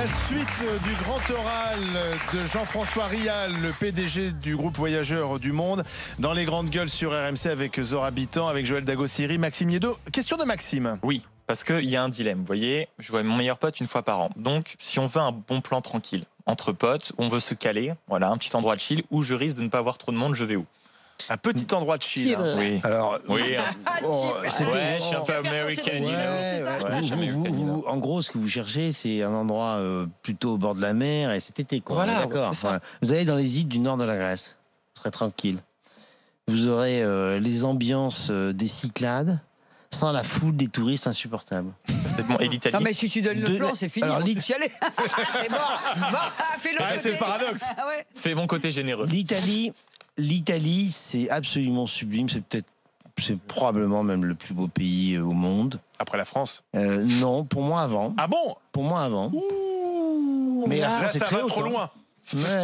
La suite du grand oral de Jean-François Rial, le PDG du groupe Voyageurs du Monde, dans les grandes gueules sur RMC avec Zora Bitan, avec Joël Dagossiri, Maxime Yeddo. Question de Maxime. Oui, parce qu'il y a un dilemme. Vous voyez, je vois mon meilleur pote une fois par an. Donc, si on veut un bon plan tranquille, entre potes, on veut se caler, voilà, un petit endroit de chill où je risque de ne pas avoir trop de monde, je vais où? Un petit endroit de chill. Hein. Oui. Alors, Oui. c'était- Je suis un peu American. En gros, ce que vous cherchez, c'est un endroit plutôt au bord de la mer et cet été, quoi. Voilà, d'accord. c'est ça. Enfin, vous allez dans les îles du nord de la Grèce, vous serez tranquille. Vous aurez les ambiances des Cyclades sans la foule des touristes insupportables. Et l'Italie. Non mais si tu donnes le plan, c'est fini, Alors, on peut y aller. C'est mort. Fais-le. Ah, c'est le paradoxe. Ah ouais. C'est mon côté généreux. L'Italie, c'est absolument sublime. C'est probablement même le plus beau pays au monde. Après la France. Non, pour moi avant. Ah bon? Pour moi avant. Mais la Là, France est ça très va haute, trop hein. loin. Ouais.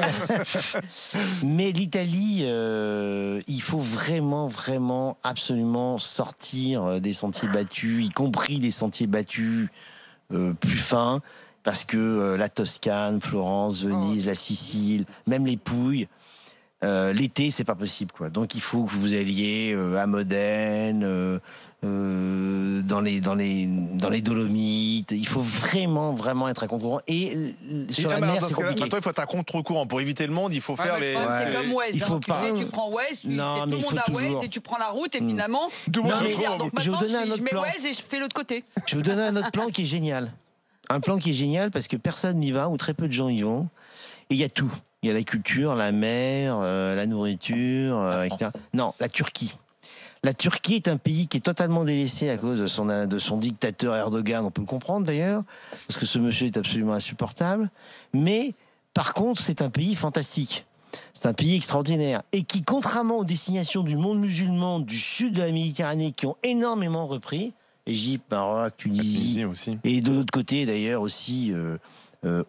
Mais l'Italie, il faut vraiment, absolument sortir des sentiers battus, y compris des sentiers battus plus fins, parce que la Toscane, Florence, Venise, la Sicile, même les Pouilles, l'été, c'est pas possible, quoi. Donc il faut que vous alliez à Modène, dans les Dolomites. Il faut vraiment être à contre-courant. Et sur la mer, c'est compliqué. Maintenant, il faut être à contre-courant. Pour éviter le monde, il faut faire les. C'est comme West. Il faut Tu pas. sais, tu prends West, Non, tout mais le il monde faut à West toujours. et tu prends la route et finalement. Tout le monde Non, se mais- trouve. Donc je vais vous maintenant, donner un je autre mets plan. West et je fais l'autre côté. Je vais vous donner un autre plan qui est génial. Un plan qui est génial parce que personne n'y va ou très peu de gens y vont. Et il y a tout. Il y a la culture, la mer, la nourriture, etc. Non, la Turquie. La Turquie est un pays qui est totalement délaissé à cause de son dictateur Erdogan. On peut le comprendre d'ailleurs, parce que ce monsieur est absolument insupportable. Mais par contre, c'est un pays fantastique. C'est un pays extraordinaire et qui, contrairement aux destinations du monde musulman du sud de la Méditerranée qui ont énormément repris, Égypte, Maroc, Tunisie, aussi. et de l'autre côté d'ailleurs aussi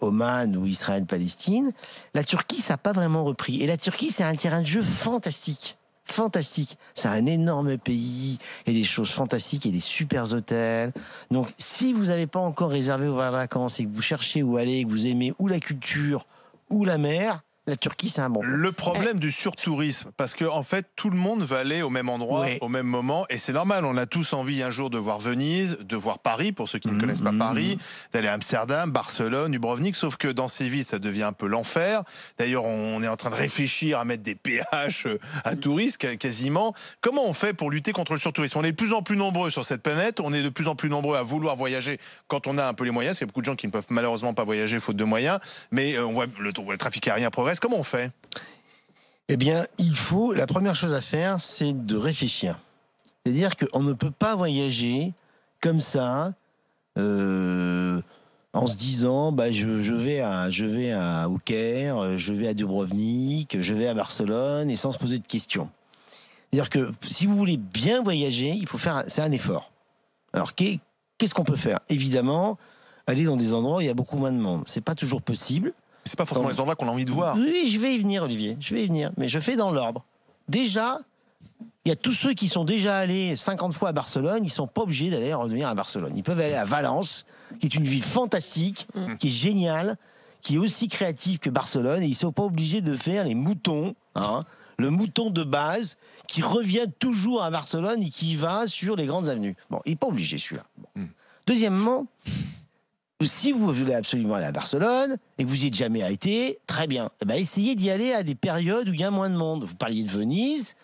Oman ou Israël-Palestine, la Turquie, ça n'a pas vraiment repris. Et la Turquie, c'est un terrain de jeu fantastique. Fantastique. C'est un énorme pays, et des choses fantastiques, et des super hôtels. Donc, si vous n'avez pas encore réservé vos vacances et que vous cherchez où aller, que vous aimez ou la culture ou la mer, la Turquie, c'est un bon plan. Le problème du surtourisme, parce que en fait, tout le monde va aller au même endroit, Ouais. au même moment, et c'est normal. On a tous envie un jour de voir Venise, de voir Paris, pour ceux qui ne connaissent pas Paris, d'aller à Amsterdam, Barcelone, Dubrovnik, sauf que dans ces villes, ça devient un peu l'enfer. D'ailleurs, on est en train de réfléchir à mettre des péages à touristes, quasiment. Comment on fait pour lutter contre le surtourisme? On est de plus en plus nombreux sur cette planète, on est de plus en plus nombreux à vouloir voyager quand on a un peu les moyens, parce qu'il y a beaucoup de gens qui ne peuvent malheureusement pas voyager faute de moyens, mais on voit le trafic aérien progresse. Comment on fait? Eh bien, la première chose à faire, c'est de réfléchir. C'est-à-dire qu'on ne peut pas voyager comme ça, en se disant, je vais au Caire, je vais à Dubrovnik, je vais à Barcelone, et sans se poser de questions. C'est-à-dire que si vous voulez bien voyager, c'est un effort. Alors, qu'est-ce qu'on peut faire? Évidemment, aller dans des endroits où il y a beaucoup moins de monde. C'est pas toujours possible. C'est pas forcément les endroits qu'on a envie de voir. Oui, je vais y venir, Olivier. Je vais y venir. Mais je fais dans l'ordre. Déjà, il y a tous ceux qui sont déjà allés 50 fois à Barcelone. Ils sont pas obligés d'aller revenir à Barcelone. Ils peuvent aller à Valence, qui est une ville fantastique, qui est géniale, qui est aussi créative que Barcelone. Et ils sont pas obligés de faire les moutons, hein, le mouton de base, qui revient toujours à Barcelone et qui va sur les grandes avenues. Bon, il n'est pas obligé, celui-là. Bon. Deuxièmement, si vous voulez absolument aller à Barcelone et que vous n'y êtes jamais été, très bien. Essayez d'y aller à des périodes où il y a moins de monde. Vous parliez de Venise.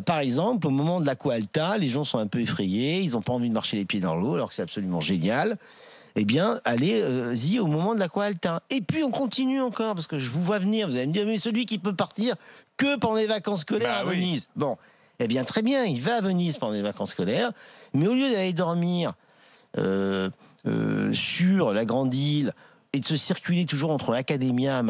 Par exemple, au moment de l'Aqua Alta, les gens sont un peu effrayés, ils n'ont pas envie de marcher les pieds dans l'eau, alors que c'est absolument génial. Eh bien, allez-y au moment de l'Aqua Alta. Et puis, on continue encore, parce que je vous vois venir. Vous allez me dire, mais celui qui peut partir que pendant les vacances scolaires à Venise. Bon, eh bien, très bien, il va à Venise pendant les vacances scolaires, mais au lieu d'aller dormir sur la Grande Île et de se circuler toujours entre l'Accademia,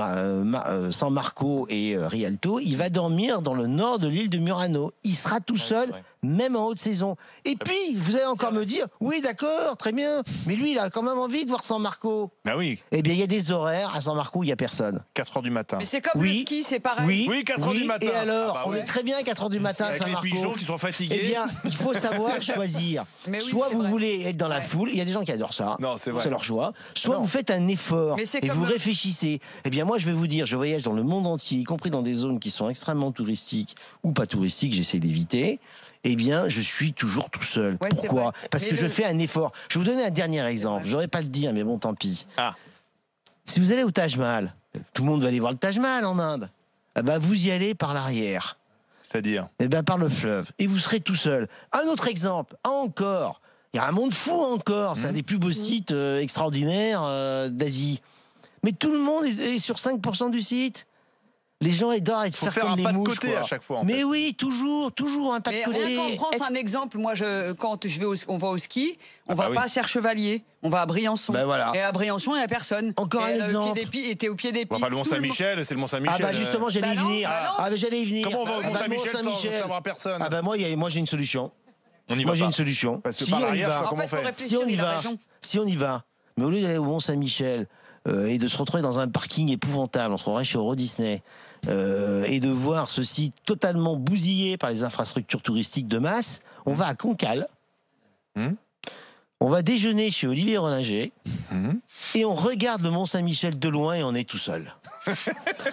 San Marco et Rialto, il va dormir dans le nord de l'île de Murano. Il sera tout seul, même en haute saison. Et puis, vous allez encore me dire, oui, d'accord, très bien, mais lui, il a quand même envie de voir San Marco. Ah oui. Eh bien, il y a des horaires à San Marco où il n'y a personne. 4h du matin. Mais c'est comme le ski, c'est pareil. Oui, 4h du matin. Et alors, Ah on est très bien à 4h du matin à Avec San les Marco. pigeons qui sont fatigués. Eh bien, il faut savoir choisir. Mais oui, Soit c'est vous vrai. voulez être dans la foule, il y a des gens qui adorent ça, Non, c'est vrai. c'est leur choix. Soit Non. vous faites un effort fort Mais c'est et comme vous le- réfléchissez, eh bien moi je vais vous dire, je voyage dans le monde entier, y compris dans des zones qui sont extrêmement touristiques ou pas touristiques, j'essaie d'éviter. Eh bien, je suis toujours tout seul. Ouais, c'est Pourquoi? vrai. Parce Mais que je le- fais un effort. Je vais vous donner un dernier exemple. vrai. J'aurais pas le dire, mais bon, tant pis. Ah. Si vous allez au Taj Mahal, tout le monde va aller voir le Taj Mahal en Inde. Eh ben, vous y allez par l'arrière. C'est-à-dire Eh ben, par le fleuve. Et vous serez tout seul. Un autre exemple, encore. Il y a un monde fou encore. C'est un des plus beaux sites extraordinaires d'Asie. Mais tout le monde est sur 5% du site. Les gens adorent être Faut faire faire comme un les pas de mouches, côté quoi. à chaque fois. En Mais fait. oui, toujours un pas de Mais côté. on prend un exemple. Moi, quand on va au ski, on Ah va bah oui. pas à Serre-Chevalier, on va à Briançon. Ben voilà. Et à Briançon, il n'y a personne. Encore un exemple. Et t'es au pied des pistes. Enfin, le tout Mont-Saint-Michel, c'est le Mont-Saint-Michel. Ah bah justement, j'allais y Bah non, venir. bah non. Ah bah j'allais y venir. Comment on va au Ah bah, Mont-Saint-Michel sans Mont-Saint-Michel. savoir personne Ah bah moi j'ai une solution. On y Moi va j'ai pas. une solution. Parce que Si par on y l'arrière, va, ça, En comment fait, on faut fait réfléchir, si on y il a va, raison. si on y va, mais au lieu d'aller au Mont-Saint-Michel et de se retrouver dans un parking épouvantable, on se retrouverait chez Euro Disney et de voir ce site totalement bousillé par les infrastructures touristiques de masse, on va à Cancale. On va déjeuner chez Olivier Rollinger et on regarde le Mont-Saint-Michel de loin et on est tout seul.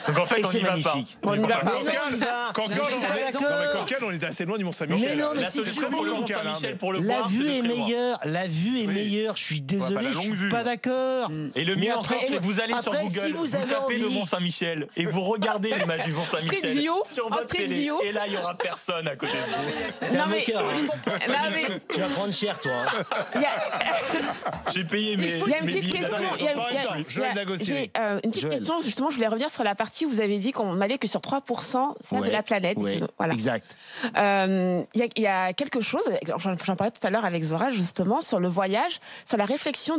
Donc en fait, Et on c'est y va pas. magnifique. On y va pas. Mais non, on y va. Cancale, Non, on il a est- raison. non, mais Cancale, on est assez loin du Mont-Saint-Michel. Mais non, mais La c'est solution sûr, pour le Cancale, Mont-Saint-Michel, hein, pour le La voir, c'est vue de est très loin. meilleure, la vue est Oui. meilleure. Je suis Ouais, désolé, enfin, la je longue suis vue. pas d'accord. Et le Mais mieux après- encore, c'est vous allez sur après, Google, si vous vous avez tapez le envie- Mont-Saint-Michel et vous regardez l'image du Street Mont-Saint-Michel view, sur en votre street télé. view. Et là, il y aura personne à côté de vous. T'es un Non, mais- moqueur, hein. Non, mais Tu vas prendre cher, toi. hein. il y a- J'ai payé mes. Il y a une mes petite billets question. d'avion. il y a- Pas il y a- encore. il y a- Joël Dagossier. j'ai, une petite Joël. question. Justement, je voulais revenir sur la partie où vous avez dit qu'on allait que sur 3% de Ouais, la planète. ouais, Voilà. exact. Il y a quelque chose, j'en parlais tout à l'heure avec Zora, justement, sur le voyage, sur la réflexion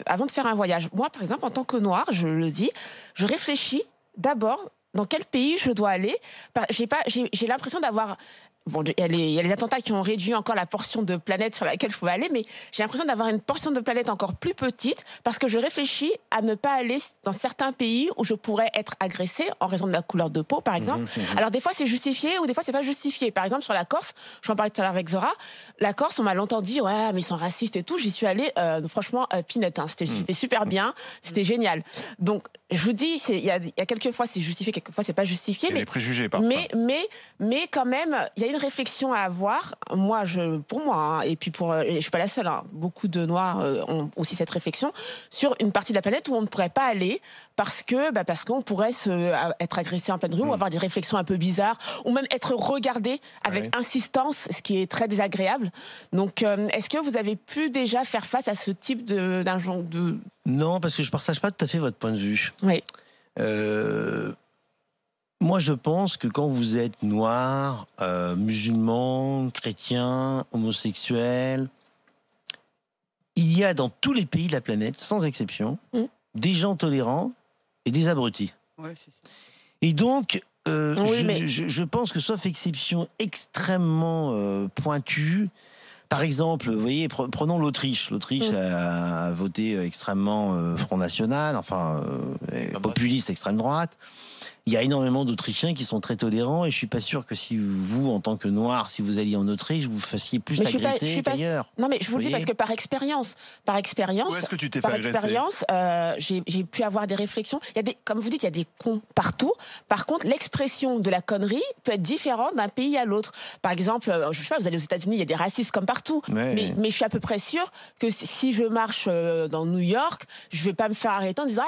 avant de faire un voyage. Moi, par exemple, en tant que noire, je le dis, je réfléchis d'abord dans quel pays je dois aller. J'ai l'impression d'avoir... Bon, il y a les attentats qui ont réduit encore la portion de planète sur laquelle je pouvais aller, mais j'ai l'impression d'avoir une portion de planète encore plus petite parce que je réfléchis à ne pas aller dans certains pays où je pourrais être agressée en raison de ma couleur de peau, par exemple. Alors des fois c'est justifié ou des fois c'est pas justifié. Par exemple sur la Corse, j'en parlais tout à l'heure avec Zora, la Corse on m'a longtemps dit ouais mais ils sont racistes et tout. J'y suis allée franchement peanut, hein. C'était super bien, c'était génial. Donc je vous dis il y a quelques fois c'est justifié, quelques fois c'est pas justifié. Il y a des préjugés parfois. Mais quand même, il y a une réflexion à avoir. Moi, pour moi, hein, et puis je suis pas la seule. Hein, beaucoup de Noirs ont aussi cette réflexion sur une partie de la planète où on ne pourrait pas aller parce qu'on pourrait être agressé en pleine rue ou avoir des réflexions un peu bizarres ou même être regardé avec insistance, ce qui est très désagréable. Donc, est-ce que vous avez pu déjà faire face à ce type d'un genre de... Non, parce que je partage pas tout à fait votre point de vue. Oui. Moi, je pense que quand vous êtes noir, musulman, chrétien, homosexuel, il y a dans tous les pays de la planète, sans exception, des gens tolérants et des abrutis. Ouais, c'est ça. Et donc, mais- je pense que sauf exception extrêmement pointue, par exemple, vous voyez, prenons l'Autriche. L'Autriche a voté extrêmement Front National, populiste, extrême droite. Il y a énormément d'Autrichiens qui sont très tolérants et je suis pas sûr que si vous, en tant que Noir, si vous alliez en Autriche, vous fassiez plus Mais je agresser suis pas- qu'ailleurs. Non, mais je vous le dis voyez parce que par expérience, Où est-ce que tu t'es fait par agresser expérience, j'ai pu avoir des réflexions. Il y a comme vous dites, il y a des cons partout. Par contre, l'expression de la connerie peut être différente d'un pays à l'autre. Par exemple, je sais pas, vous allez aux États-Unis, il y a des racistes comme partout. Ouais. Mais je suis à peu près sûre que si je marche dans New York, je vais pas me faire arrêter en disant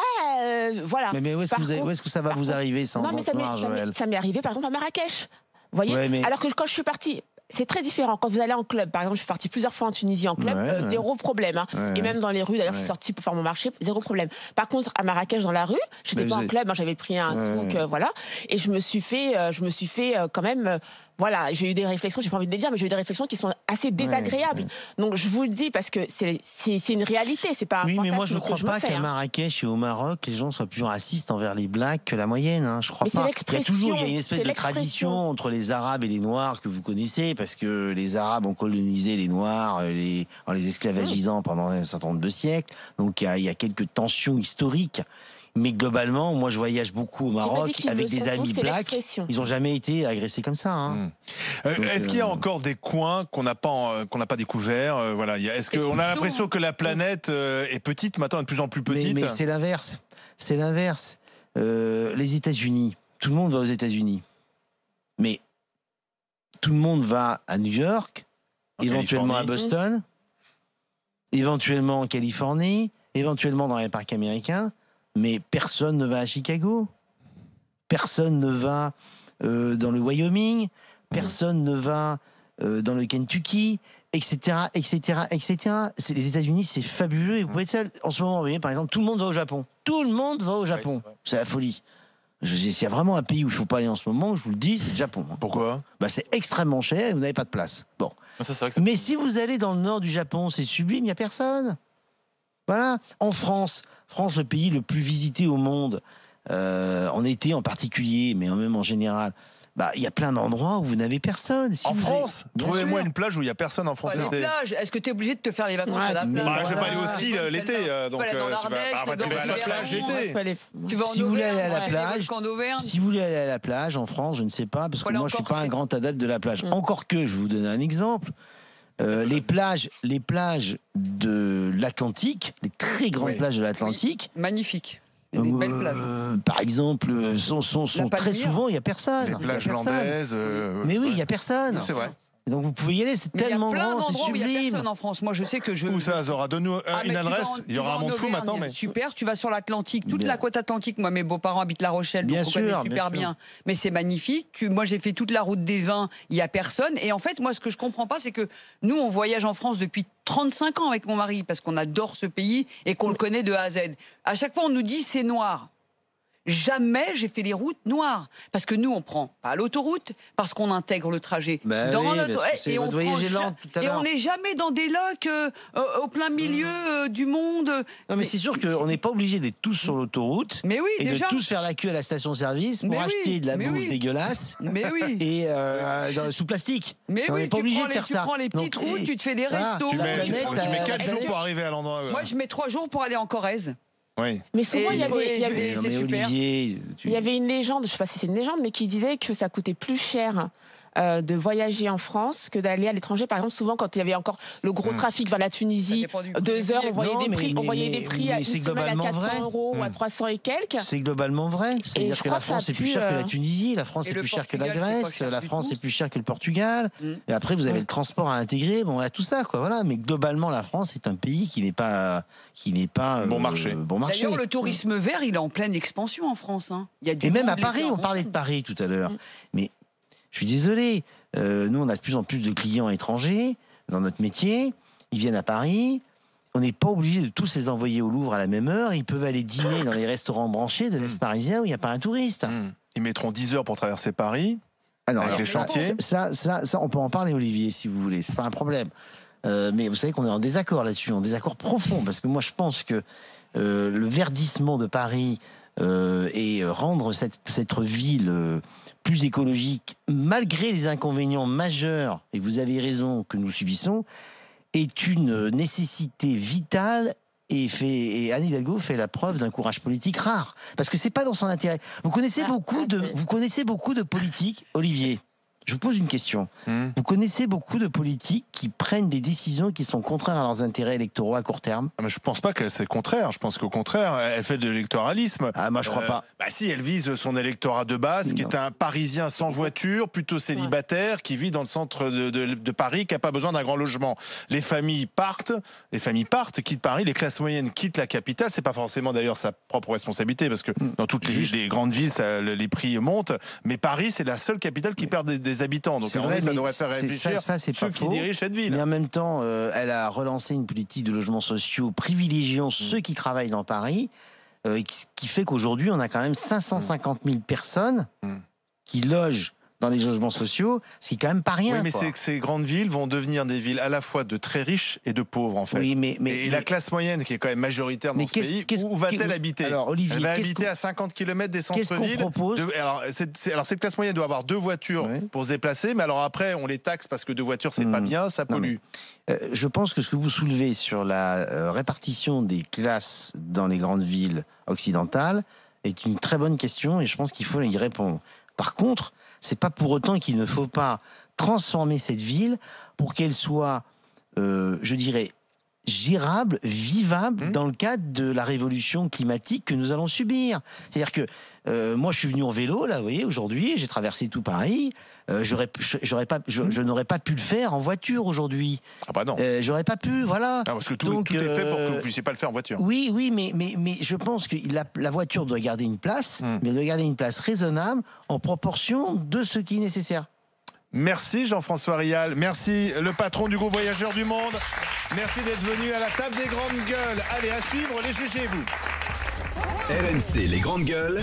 voilà. Mais où est-ce que ça va vous arriver ça en Non, tant mais que Noir, Joël ça m'est arrivé par exemple à Marrakech. Vous voyez Ouais, mais- Alors que quand je suis partie, c'est très différent. Quand vous allez en club, par exemple, je suis partie plusieurs fois en Tunisie en club, Ouais. zéro problème. Hein. Ouais. Et même dans les rues, d'ailleurs, je suis sortie pour faire mon marché, zéro problème. Par contre, à Marrakech, dans la rue, j'étais Mais pas vous en êtes- club, hein, j'avais pris un Ouais. souk, voilà. Et je me suis fait quand même. Voilà, j'ai eu des réflexions, j'ai pas envie de les dire, mais j'ai eu des réflexions qui sont assez désagréables. Donc je vous le dis parce que c'est une réalité, c'est pas un Oui, mais moi je fantasme crois que me pas fais, qu'à hein. Marrakech et au Maroc, les gens soient plus racistes envers les blacks que la moyenne. Hein. Je crois Mais c'est pas. l'expression, Il y a une espèce c'est de l'expression. tradition entre les Arabes et les Noirs que vous connaissez, parce que les Arabes ont colonisé les Noirs en les esclavagisant pendant un certain nombre de siècles. Donc il y a quelques tensions historiques. Mais globalement, moi, je voyage beaucoup au Maroc avec des amis blacks. Ils n'ont jamais été agressés comme ça. Hein. Est-ce qu'il y a encore des coins qu'on n'a pas découverts voilà. Est-ce qu'on a l'impression que la planète est petite, maintenant de plus en plus petite? Mais c'est l'inverse. C'est l'inverse. Les États-Unis, tout le monde va aux États-Unis. Mais tout le monde va à New York, éventuellement à Boston, éventuellement en Californie, éventuellement dans les parcs américains. Mais personne ne va à Chicago, personne ne va dans le Wyoming, personne ne va dans le Kentucky, etc., etc., etc. Les États-Unis, c'est fabuleux. Et vous pouvez être seul. En ce moment, vous voyez, par exemple, tout le monde va au Japon. Tout le monde va au Japon. Ouais. C'est la folie. S'il y a vraiment un pays où il ne faut pas aller en ce moment, je vous le dis, c'est le Japon. Pourquoi ? C'est extrêmement cher et vous n'avez pas de place. Bon. Mais si vous allez dans le nord du Japon, c'est sublime, il n'y a personne. Voilà. En France, le pays le plus visité au monde, en été en particulier, mais même en général, il y a plein d'endroits où vous n'avez personne. En France, trouvez-moi une plage où il n'y a personne en France. Les plages, est-ce que tu es obligé de te faire les vacances à la plage? Je vais pas aller au ski l'été, donc tu vas à la plage l'été. Si vous voulez aller à la plage, si vous voulez aller à la plage en France, je ne sais pas, parce que moi je suis pas un grand adepte de la plage. Encore que, je vais vous donner un exemple. Les plages de l'Atlantique, les très grandes plages de l'Atlantique, magnifiques. Des belles plages. Par exemple, sont très souvent, il n'y a personne. Les plages landaises. Mais oui, il n'y a personne. C'est vrai. Donc vous pouvez y aller, c'est tellement grand, c'est sublime. Il y a plein d'endroits où il n'y a personne en France. Moi, je sais que Où ça, Zora? Donne-nous une adresse. Il y aura un monde fou maintenant. Mais... Super, tu vas sur l'Atlantique, toute la côte atlantique. Moi, mes beaux-parents habitent La Rochelle, donc on connaît super bien. Mais c'est magnifique. Moi, j'ai fait toute la route des vins, il n'y a personne. Et en fait, moi, ce que je ne comprends pas, c'est que nous, on voyage en France depuis 35 ans avec mon mari, parce qu'on adore ce pays et qu'on le connaît de A à Z. À chaque fois, on nous dit c'est noir. Jamais j'ai fait les routes noires. Parce que nous, on prend pas l'autoroute, parce qu'on intègre le trajet dans notre... Et on n'est jamais dans des locs au plein milieu du monde. Non, mais c'est sûr qu'on n'est pas obligé d'être tous sur l'autoroute. Mais oui, et déjà. de tous faire la queue à la station-service pour acheter de la bouffe dégueulasse. Mais oui. Et sous plastique. Mais on n'est pas obligé de faire ça. Tu prends les petites routes, tu te fais des restos. Tu mets 4 jours pour arriver à l'endroit. Moi, je mets 3 jours pour aller en Corrèze. Oui. Mais souvent, il y avait Olivier, il y avait une légende, je ne sais pas si c'est une légende, mais qui disait que ça coûtait plus cher de voyager en France que d'aller à l'étranger. Par exemple, souvent, quand il y avait encore le gros trafic vers la Tunisie, 2 heures, on voyait des prix à une semaine à 400 € ou à 300 et quelques. C'est globalement vrai. C'est-à-dire que la France est plus chère que la Tunisie, la France est plus chère que la Grèce, la France est plus chère que le Portugal. Et après, vous avez le transport à intégrer. Bon, il y a tout ça, quoi. Voilà. Mais globalement, la France est un pays qui n'est pas bon marché. D'ailleurs, le tourisme vert, il est en pleine expansion en France. Hein. Il y a et même à Paris, on parlait de Paris tout à l'heure. Mais je suis désolé, nous on a de plus en plus de clients étrangers dans notre métier, ils viennent à Paris, on n'est pas obligé de tous les envoyer au Louvre à la même heure, ils peuvent aller dîner dans les restaurants branchés de l'Est parisien où il n'y a pas un touriste. Ils mettront 10 heures pour traverser Paris, avec les chantiers. Ça, on peut en parler, Olivier, si vous voulez, c'est pas un problème. Mais vous savez qu'on est en désaccord là-dessus, en désaccord profond, parce que moi je pense que le verdissement de Paris et rendre cette ville plus écologique, malgré les inconvénients majeurs, et vous avez raison, que nous subissons, est une nécessité vitale. Et Anne Hidalgo fait la preuve d'un courage politique rare, parce que c'est pas dans son intérêt. Vous connaissez beaucoup de politiques, Olivier. Je vous pose une question. Vous connaissez beaucoup de politiques qui prennent des décisions qui sont contraires à leurs intérêts électoraux à court terme? Mais je pense pas que c'est contraire. Je pense qu'au contraire, elle fait de l'électoralisme. Ah, moi, je crois pas. Si, elle vise son électorat de base, qui est un Parisien sans voiture, plutôt célibataire, qui vit dans le centre de Paris, qui n'a pas besoin d'un grand logement. Les familles partent, quittent Paris, les classes moyennes quittent la capitale. C'est pas forcément d'ailleurs sa propre responsabilité, parce que dans toutes les grandes villes, les prix montent. Mais Paris, c'est la seule capitale qui perd des habitants. Donc vrai, ça devrait faire réfléchir ceux qui dirigent cette ville. Mais en même temps, elle a relancé une politique de logements sociaux privilégiant ceux qui travaillent dans Paris, qui fait qu'aujourd'hui, on a quand même 550 000 personnes qui logent dans les logements sociaux, ce qui est quand même pas rien. Oui, mais quoi. c'est que ces grandes villes vont devenir des villes à la fois de très riches et de pauvres, en fait. Oui, et la classe moyenne, qui est quand même majoritaire dans ce pays, où va-t-elle habiter? Alors, Olivier, elle va habiter à 50 km des centres-villes. Alors, cette classe moyenne doit avoir 2 voitures pour se déplacer, mais alors après, on les taxe parce que 2 voitures, c'est pas bien, ça pollue. Je pense que ce que vous soulevez sur la répartition des classes dans les grandes villes occidentales est une très bonne question et je pense qu'il faut y répondre. Par contre, c'est pas pour autant qu'il ne faut pas transformer cette ville pour qu'elle soit, je dirais, gérable, vivable dans le cadre de la révolution climatique que nous allons subir. C'est-à-dire que moi, je suis venu en vélo, là, vous voyez, aujourd'hui, j'ai traversé tout Paris. Je n'aurais pas pu le faire en voiture aujourd'hui. Ah bah non. J'aurais pas pu, voilà. Ah, parce que tout est fait pour que vous ne puissiez pas le faire en voiture. Oui, mais je pense que la voiture doit garder une place, mais elle doit garder une place raisonnable en proportion de ce qui est nécessaire. Merci Jean-François Rial, merci le patron du groupe Voyageurs du Monde. Merci d'être venu à la table des grandes gueules. Allez, à suivre les GG, vous. RMC, les grandes gueules.